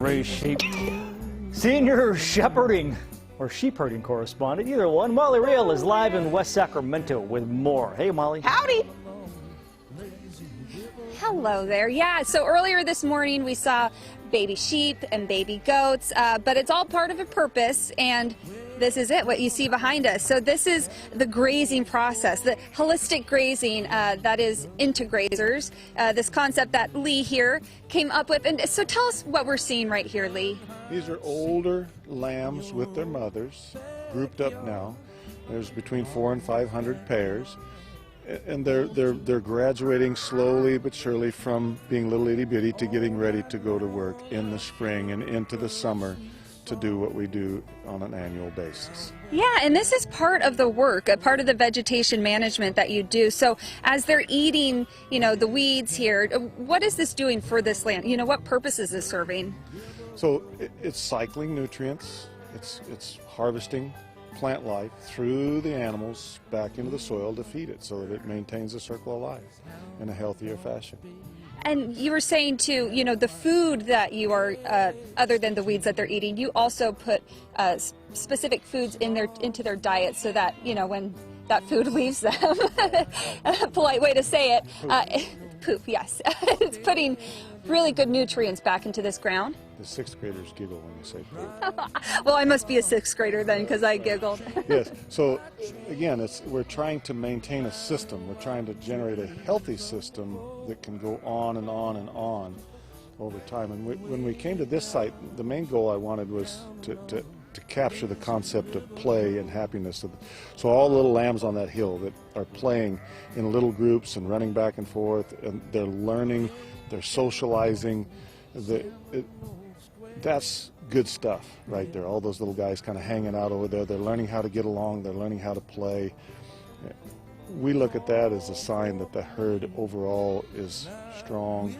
Raise sheep. Senior shepherding or sheep herding correspondent, either one. Molly Real is live in West Sacramento with more. Hey, Molly. Howdy. Hello there. Yeah, so earlier this morning we saw baby sheep and baby goats, but it's all part of a purpose, and this is it, what you see behind us. So this is the grazing process, the holistic grazing, that is Integrazers, this concept that Lee here came up with. And so tell us what we're seeing right here, Lee. These are older lambs with their mothers, grouped up now. There's between 400 and 500 pairs. And they're graduating slowly but surely from being little itty bitty to getting ready to go to work in the spring and into the summer to do what we do on an annual basis. Yeah, and this is part of the work, a part of the vegetation management that you do. So as they're eating, the weeds here, what is this doing for this land? What purpose is this serving? So it's cycling nutrients, it's harvesting plant life through the animals back into the soil to feed it so that it maintains a circle of life in a healthier fashion. And you were saying too, the food that you are, other than the weeds that they're eating, you also put specific foods into their diet so that, when that food leaves them, a polite way to say it, poop, yes. It's putting really good nutrients back into this ground. The sixth graders giggle when you say poop. Well, I must be a sixth grader then, because I giggled. Yes. So again, we're trying to maintain a system. We're trying to generate a healthy system that can go on and on and on over time. And when we came to this site, the main goal I wanted was to capture the concept of play and happiness. So all the little lambs on that hill that are playing in little groups and running back and forth, and they're learning, they're socializing. That's good stuff right there. All those little guys kind of hanging out over there. They're learning how to get along. They're learning how to play. We look at that as a sign that the herd overall is strong,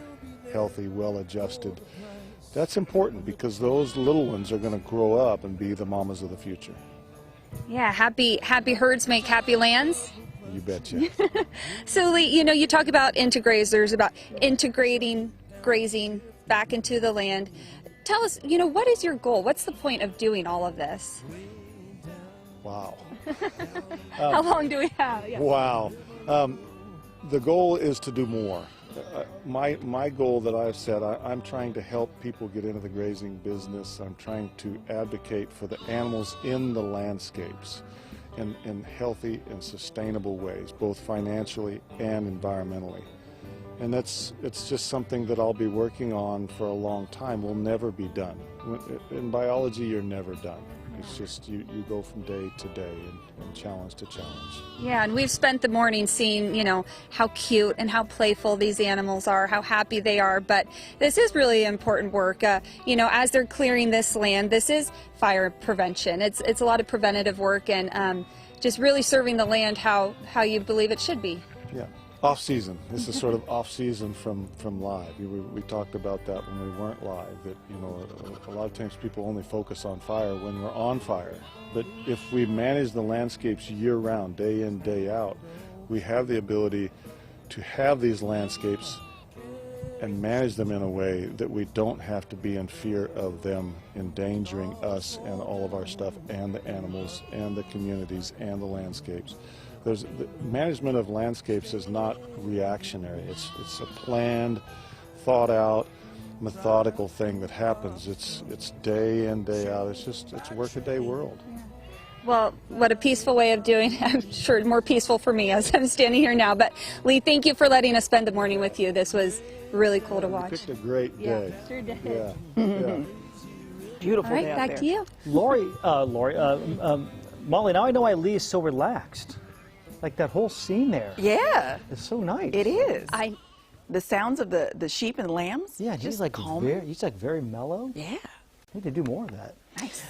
healthy, well-adjusted. That's important because those little ones are going to grow up and be the mamas of the future. Yeah, happy herds make happy lands. You betcha. So Lee, you talk about Integrazers, about integrating grazing back into the land. Tell us, what is your goal? What's the point of doing all of this? Wow. How long do we have? Yeah. Wow. The goal is to do more. My goal that I've set, I'm trying to help people get into the grazing business. I'm trying to advocate for the animals in the landscapes in healthy and sustainable ways, both financially and environmentally. And it's just something that I'll be working on for a long time. We'll never be done. In biology, you're never done. It's just you go from day to day and challenge to challenge. Yeah, and we've spent the morning seeing, how cute and how playful these animals are, how happy they are. But this is really important work. As they're clearing this land, this is fire prevention. It's a lot of preventative work and just really serving the land how you believe it should be. Yeah. Off season. This is sort of off season from live. We talked about that when we weren't live, that a lot of times people only focus on fire when we're on fire. But if we manage the landscapes year round, day in, day out, we have the ability to have these landscapes and manage them in a way that we don't have to be in fear of them endangering us and all of our stuff and the animals and the communities and the landscapes. The management of landscapes is not reactionary. It's a planned, thought out, methodical thing that happens. It's day in, day out. It's a workaday world. Well, what a peaceful way of doing it. I'm sure more peaceful for me as I'm standing here now. But Lee, thank you for letting us spend the morning with you. This was really cool to watch. You picked a great day. Yeah, sure did. Yeah. Yeah. Beautiful All right, day out back there. to you. Lori, Molly, now I know why Lee is so relaxed. Like that whole scene there. Yeah. It's so nice. It is. The sounds of the sheep and lambs. Yeah, just he's like calming. very mellow. Yeah. Need to do more of that. Nice.